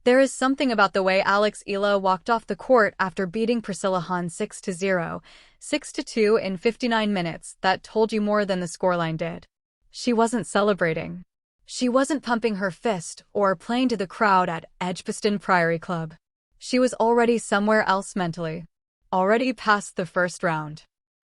There is something about the way Alex Eala walked off the court after beating Priscilla Han 6-0, 6-2 in 59 minutes that told you more than the scoreline did. She wasn't celebrating. She wasn't pumping her fist or playing to the crowd at Edgbaston Priory Club. She was already somewhere else mentally. Already past the first round.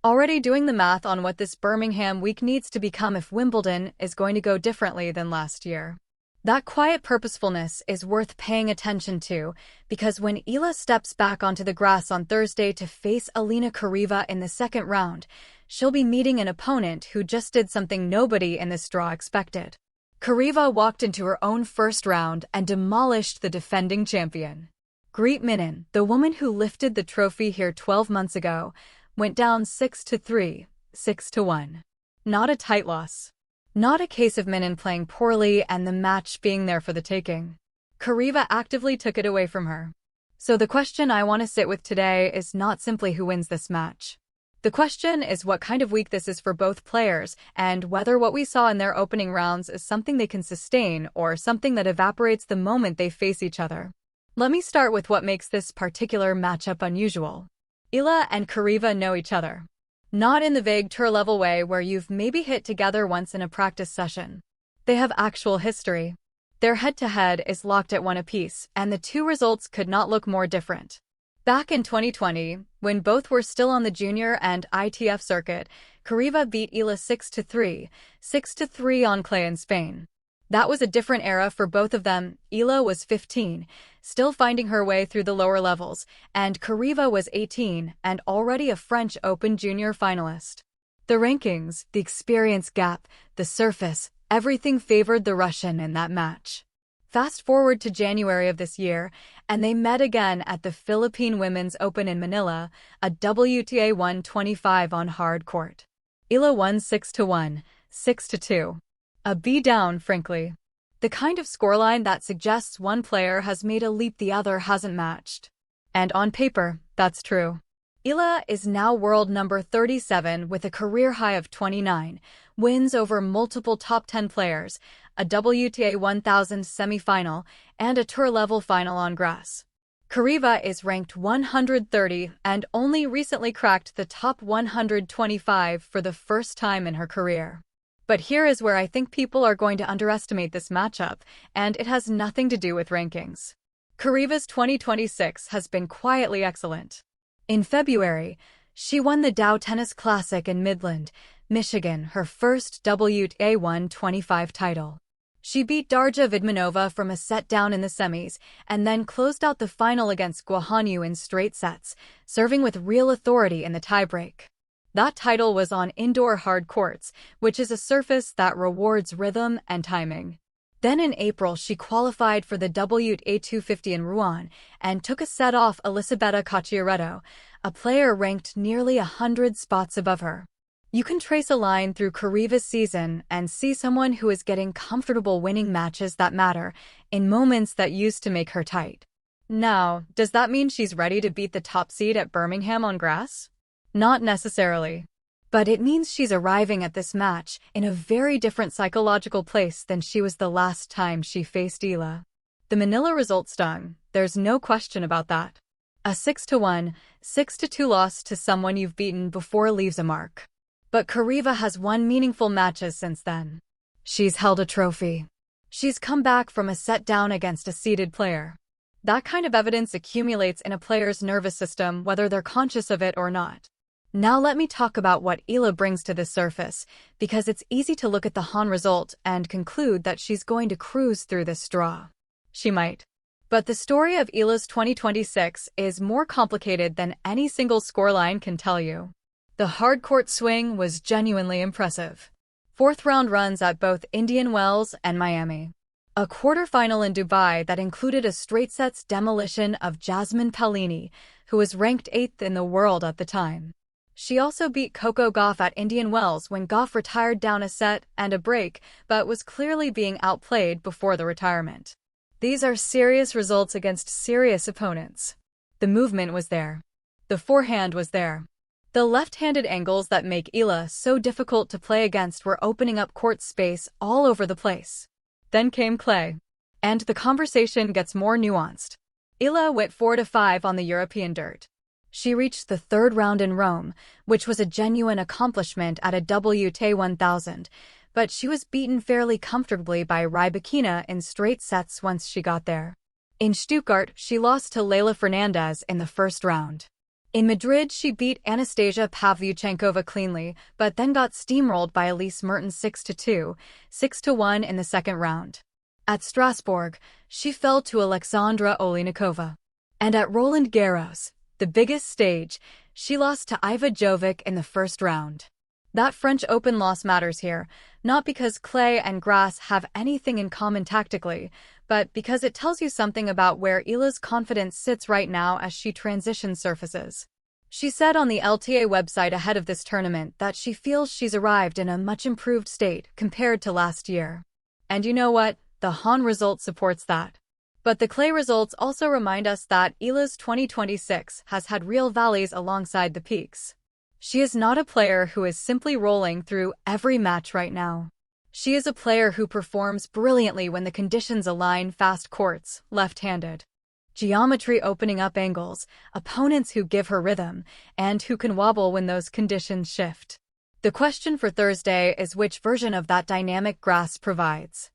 Already doing the math on what this Birmingham week needs to become if Wimbledon is going to go differently than last year. That quiet purposefulness is worth paying attention to, because when Eala steps back onto the grass on Thursday to face Alina Charaeva in the second round, she'll be meeting an opponent who just did something nobody in this draw expected. Charaeva walked into her own first round and demolished the defending champion. Greet Minin, the woman who lifted the trophy here 12 months ago, went down 6-3, 6-1. Not a tight loss. Not a case of Minin playing poorly and the match being there for the taking. Charaeva actively took it away from her. So the question I want to sit with today is not simply who wins this match. The question is what kind of week this is for both players, and whether what we saw in their opening rounds is something they can sustain or something that evaporates the moment they face each other. Let me start with what makes this particular matchup unusual. Eala and Charaeva know each other. Not in the vague tour-level way where you've maybe hit together once in a practice session. They have actual history. Their head-to-head is locked at 1 apiece, and the two results could not look more different. Back in 2020, when both were still on the junior and ITF circuit, Charaeva beat Eala 6-3, 6-3 on clay in Spain. That was a different era for both of them. Eala was 15, still finding her way through the lower levels, and Charaeva was 18 and already a French Open junior finalist. The rankings, the experience gap, the surface, everything favored the Russian in that match. Fast forward to January of this year, and they met again at the Philippine Women's Open in Manila, a WTA 125 on hard court. Eala won 6-1, 6-2. A beatdown, frankly. The kind of scoreline that suggests one player has made a leap the other hasn't matched. And on paper, that's true. Eala is now world number 37 with a career high of 29, wins over multiple top 10 players, a WTA 1000 semifinal, and a tour-level final on grass. Charaeva is ranked 130 and only recently cracked the top 125 for the first time in her career. But here is where I think people are going to underestimate this matchup, and it has nothing to do with rankings. Charaeva's 2026 has been quietly excellent. In February, she won the Dow Tennis Classic in Midland, Michigan, her first WTA 125 title. She beat Darja Vidmanova from a set down in the semis, and then closed out the final against Guohanyu in straight sets, serving with real authority in the tiebreak. That title was on indoor hard courts, which is a surface that rewards rhythm and timing. Then in April, she qualified for the WTA 250 in Rouen and took a set off Elisabetta Cacciaretto, a player ranked nearly 100 spots above her. You can trace a line through Charaeva's season and see someone who is getting comfortable winning matches that matter in moments that used to make her tight. Now, does that mean she's ready to beat the top seed at Birmingham on grass? Not necessarily. But it means she's arriving at this match in a very different psychological place than she was the last time she faced Eala. The Manila result stung, there's no question about that. A 6-1, 6-2 loss to someone you've beaten before leaves a mark. But Charaeva has won meaningful matches since then. She's held a trophy. She's come back from a set down against a seeded player. That kind of evidence accumulates in a player's nervous system whether they're conscious of it or not. Now let me talk about what Eala brings to this surface, because it's easy to look at the Han result and conclude that she's going to cruise through this draw. She might. But the story of Eala's 2026 is more complicated than any single scoreline can tell you. The hard-court swing was genuinely impressive. Fourth-round runs at both Indian Wells and Miami. A quarterfinal in Dubai that included a straight-sets demolition of Jasmine Paolini, who was ranked 8th in the world at the time. She also beat Coco Gauff at Indian Wells when Gauff retired down a set and a break, but was clearly being outplayed before the retirement. These are serious results against serious opponents. The movement was there. The forehand was there. The left-handed angles that make Eala so difficult to play against were opening up court space all over the place. Then came clay. And the conversation gets more nuanced. Eala went 4-5 on the European dirt. She reached the third round in Rome, which was a genuine accomplishment at a WTA 1000, but she was beaten fairly comfortably by Rybakina in straight sets once she got there. In Stuttgart, she lost to Leylah Fernandez in the first round. In Madrid, she beat Anastasia Pavlyuchenkova cleanly, but then got steamrolled by Elise Mertens 6-2, 6-1 in the second round. At Strasbourg, she fell to Alexandra Olinikova. And at Roland Garros, the biggest stage, she lost to Iva Jovic in the first round. That French Open loss matters here, not because clay and grass have anything in common tactically, but because it tells you something about where Eala's confidence sits right now as she transitions surfaces. She said on the LTA website ahead of this tournament that she feels she's arrived in a much improved state compared to last year. And you know what? The Han result supports that. But the clay results also remind us that Eala's 2026 has had real valleys alongside the peaks. She is not a player who is simply rolling through every match right now. She is a player who performs brilliantly when the conditions align: fast courts, left-handed geometry opening up angles, opponents who give her rhythm, and who can wobble when those conditions shift. The question for Thursday is which version of that dynamic grass provides.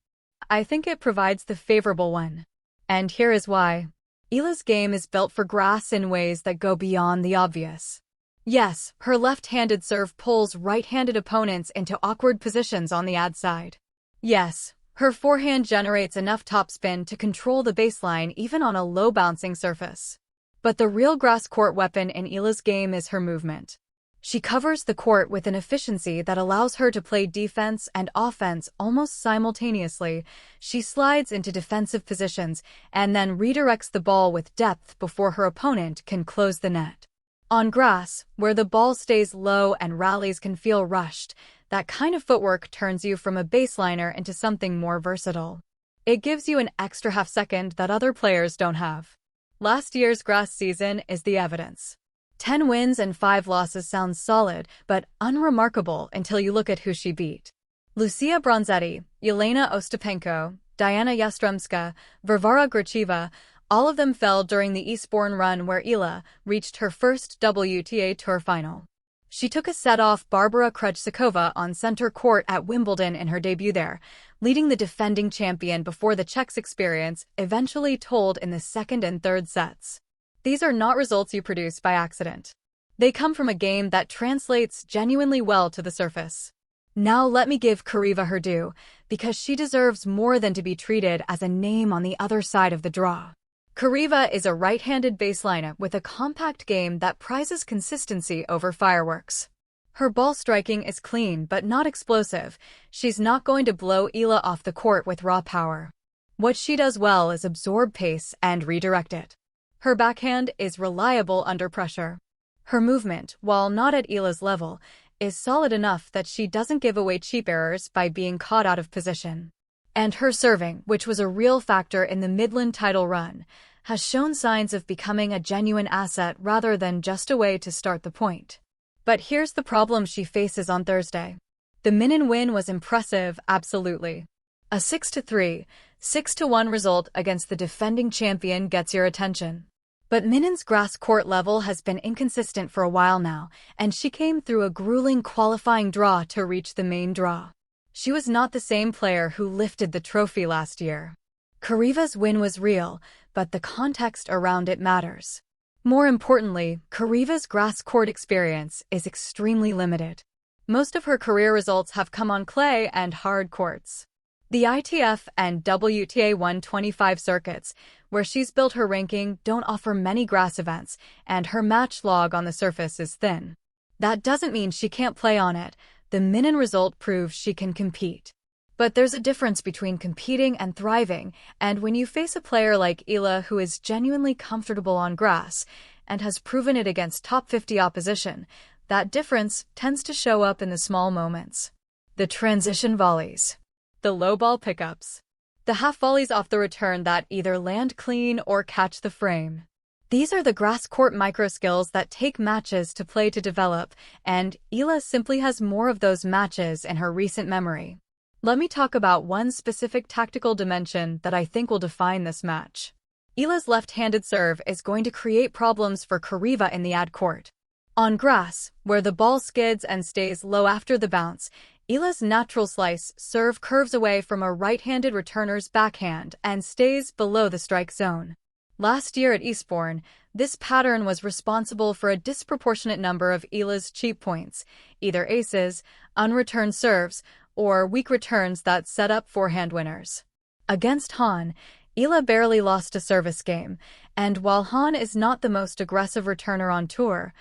I think it provides the favorable one. And here is why. Eala's game is built for grass in ways that go beyond the obvious. Yes, her left-handed serve pulls right-handed opponents into awkward positions on the ad side. Yes, her forehand generates enough topspin to control the baseline even on a low-bouncing surface. But the real grass court weapon in Eala's game is her movement. She covers the court with an efficiency that allows her to play defense and offense almost simultaneously. She slides into defensive positions and then redirects the ball with depth before her opponent can close the net. On grass, where the ball stays low and rallies can feel rushed, that kind of footwork turns you from a baseliner into something more versatile. It gives you an extra half second that other players don't have. Last year's grass season is the evidence. 10 wins and 5 losses sounds solid, but unremarkable until you look at who she beat. Lucia Bronzetti, Yelena Ostapenko, Diana Yastremska, Varvara Gracheva, all of them fell during the Eastbourne run where Eala reached her first WTA Tour final. She took a set off Barbara Krejcikova on center court at Wimbledon in her debut there, leading the defending champion before the Czech's experience eventually told in the second and third sets. These are not results you produce by accident. They come from a game that translates genuinely well to the surface. Now let me give Charaeva her due, because she deserves more than to be treated as a name on the other side of the draw. Charaeva is a right-handed baseliner with a compact game that prizes consistency over fireworks. Her ball striking is clean but not explosive. She's not going to blow Eala off the court with raw power. What she does well is absorb pace and redirect it. Her backhand is reliable under pressure. Her movement, while not at Eala's level, is solid enough that she doesn't give away cheap errors by being caught out of position. And her serving, which was a real factor in the Midland title run, has shown signs of becoming a genuine asset rather than just a way to start the point. But here's the problem she faces on Thursday. The Minin win was impressive, absolutely. A 6-3, 6-1 result against the defending champion gets your attention. But Minin's grass court level has been inconsistent for a while now, and she came through a grueling qualifying draw to reach the main draw. She was not the same player who lifted the trophy last year. Charaeva's win was real, but the context around it matters. More importantly, Charaeva's grass court experience is extremely limited. Most of her career results have come on clay and hard courts. The ITF and WTA 125 circuits, where she's built her ranking, don't offer many grass events, and her match log on the surface is thin. That doesn't mean she can't play on it. The Minin result proves she can compete. But there's a difference between competing and thriving, and when you face a player like Eala who is genuinely comfortable on grass and has proven it against top 50 opposition, that difference tends to show up in the small moments. The transition volleys. The low ball pickups. The half volleys off the return that either land clean or catch the frame. These are the grass court micro skills that take matches to play to develop, and Eala simply has more of those matches in her recent memory. Let me talk about one specific tactical dimension that I think will define this match. Eala's left-handed serve is going to create problems for Charaeva in the ad court. On grass, where the ball skids and stays low after the bounce, Eala's natural slice serve curves away from a right-handed returner's backhand and stays below the strike zone. Last year at Eastbourne, this pattern was responsible for a disproportionate number of Eala's cheap points, either aces, unreturned serves, or weak returns that set up forehand winners. Against Hahn, Eala barely lost a service game, and while Hahn is not the most aggressive returner on tour,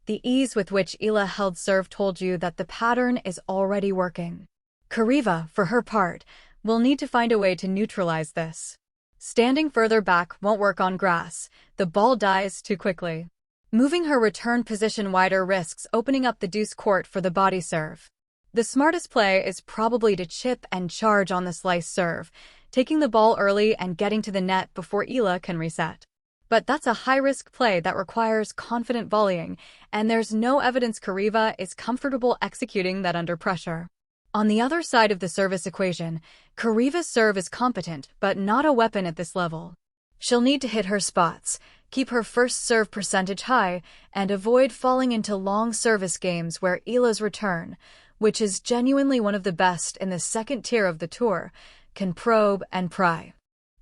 the ease with which Eala held serve told you that the pattern is already working. Charaeva, for her part, will need to find a way to neutralize this. Standing further back won't work on grass. The ball dies too quickly. Moving her return position wider risks opening up the deuce court for the body serve. The smartest play is probably to chip and charge on the slice serve, taking the ball early and getting to the net before Eala can reset. But that's a high-risk play that requires confident volleying, and there's no evidence Charaeva is comfortable executing that under pressure. On the other side of the service equation, Charaeva's serve is competent, but not a weapon at this level. She'll need to hit her spots, keep her first serve percentage high, and avoid falling into long service games where Eala's return, which is genuinely one of the best in the second tier of the tour, can probe and pry.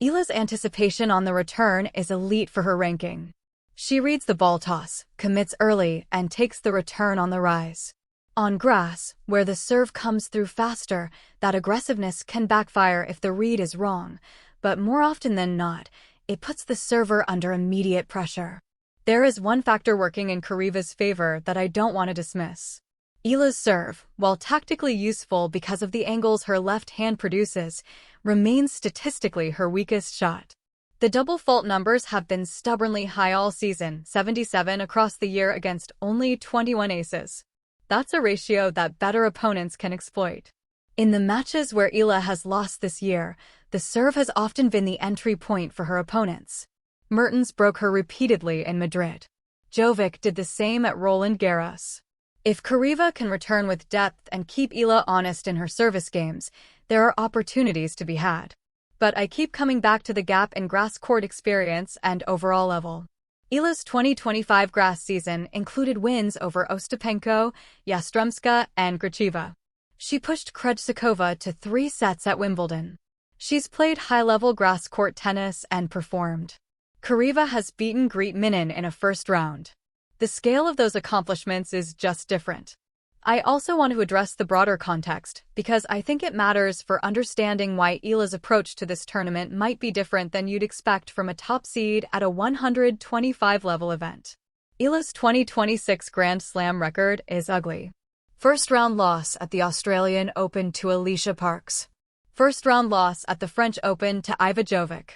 Eala's anticipation on the return is elite for her ranking. She reads the ball toss, commits early, and takes the return on the rise. On grass, where the serve comes through faster, that aggressiveness can backfire if the read is wrong, but more often than not, it puts the server under immediate pressure. There is one factor working in Charaeva's favor that I don't want to dismiss. Eala's serve, while tactically useful because of the angles her left hand produces, remains statistically her weakest shot. The double fault numbers have been stubbornly high all season, 77 across the year against only 21 aces. That's a ratio that better opponents can exploit. In the matches where Eala has lost this year, the serve has often been the entry point for her opponents. Mertens broke her repeatedly in Madrid. Jovic did the same at Roland Garros. If Charaeva can return with depth and keep Eala honest in her service games, there are opportunities to be had. But I keep coming back to the gap in grass court experience and overall level. Eala's 2025 grass season included wins over Ostapenko, Yastremska, and Gracheva. She pushed Krejcikova to 3 sets at Wimbledon. She's played high-level grass court tennis and performed. Charaeva has beaten Greet Minnen in a first round. The scale of those accomplishments is just different. I also want to address the broader context, because I think it matters for understanding why Eala's approach to this tournament might be different than you'd expect from a top seed at a 125-level event. Eala's 2026 Grand Slam record is ugly. First-round loss at the Australian Open to Alicia Parks. First-round loss at the French Open to Iva Jovic.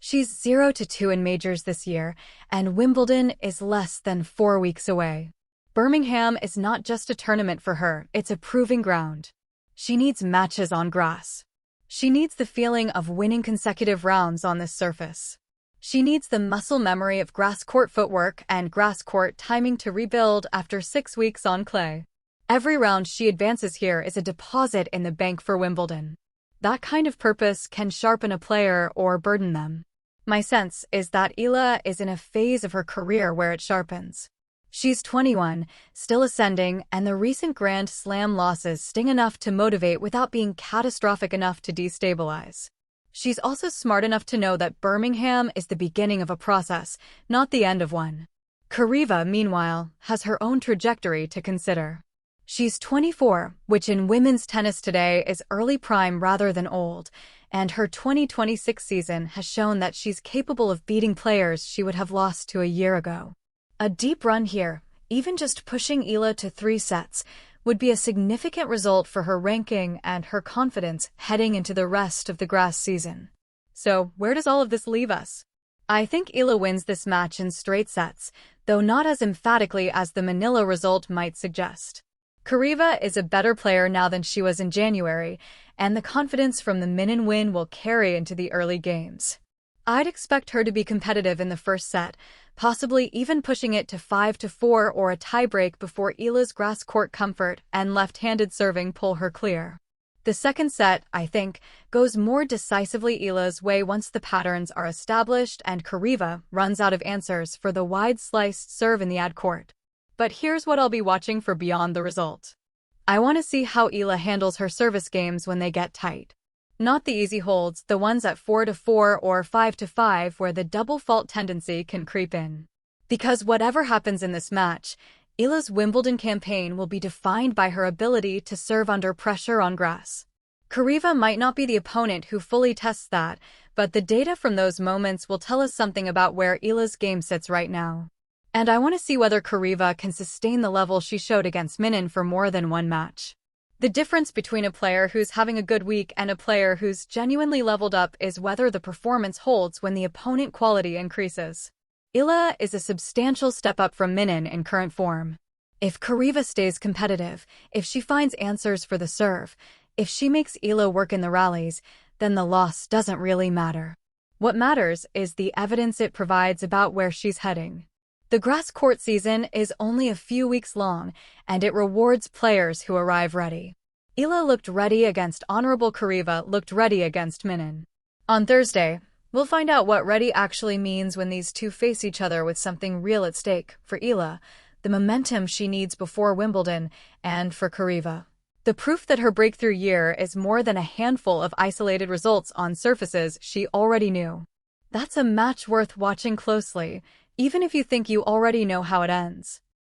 She's 0-2 in majors this year, and Wimbledon is less than 4 weeks away. Birmingham is not just a tournament for her, it's a proving ground. She needs matches on grass. She needs the feeling of winning consecutive rounds on this surface. She needs the muscle memory of grass court footwork and grass court timing to rebuild after 6 weeks on clay. Every round she advances here is a deposit in the bank for Wimbledon. That kind of purpose can sharpen a player or burden them. My sense is that Eala is in a phase of her career where it sharpens. She's 21, still ascending, and the recent Grand Slam losses sting enough to motivate without being catastrophic enough to destabilize. She's also smart enough to know that Birmingham is the beginning of a process, not the end of one. Charaeva, meanwhile, has her own trajectory to consider. She's 24, which in women's tennis today is early prime rather than old, and her 2026 season has shown that she's capable of beating players she would have lost to a year ago. A deep run here, even just pushing Eala to 3 sets, would be a significant result for her ranking and her confidence heading into the rest of the grass season. So, where does all of this leave us? I think Eala wins this match in straight sets, though not as emphatically as the Manila result might suggest. Charaeva is a better player now than she was in January, and the confidence from the Minnen win will carry into the early games. I'd expect her to be competitive in the first set, possibly even pushing it to 5-4 or a tiebreak before Eala's grass court comfort and left-handed serving pull her clear. The second set, I think, goes more decisively Eala's way once the patterns are established and Charaeva runs out of answers for the wide-sliced serve in the ad court. But here's what I'll be watching for beyond the result. I want to see how Eala handles her service games when they get tight. Not the easy holds, the ones at 4-4 or 5-5 where the double fault tendency can creep in. Because whatever happens in this match, Eala's Wimbledon campaign will be defined by her ability to serve under pressure on grass. Charaeva might not be the opponent who fully tests that, but the data from those moments will tell us something about where Eala's game sits right now. And I want to see whether Charaeva can sustain the level she showed against Minin for more than one match. The difference between a player who's having a good week and a player who's genuinely leveled up is whether the performance holds when the opponent quality increases. Eala is a substantial step up from Minin in current form. If Charaeva stays competitive, if she finds answers for the serve, if she makes Eala work in the rallies, then the loss doesn't really matter. What matters is the evidence it provides about where she's heading. The grass court season is only a few weeks long, and it rewards players who arrive ready. Eala looked ready against Honorable Charaeva looked ready against Minin. On Thursday, we'll find out what ready actually means when these two face each other with something real at stake. For Eala, the momentum she needs before Wimbledon, and for Charaeva, the proof that her breakthrough year is more than a handful of isolated results on surfaces she already knew. That's a match worth watching closely, even if you think you already know how it ends.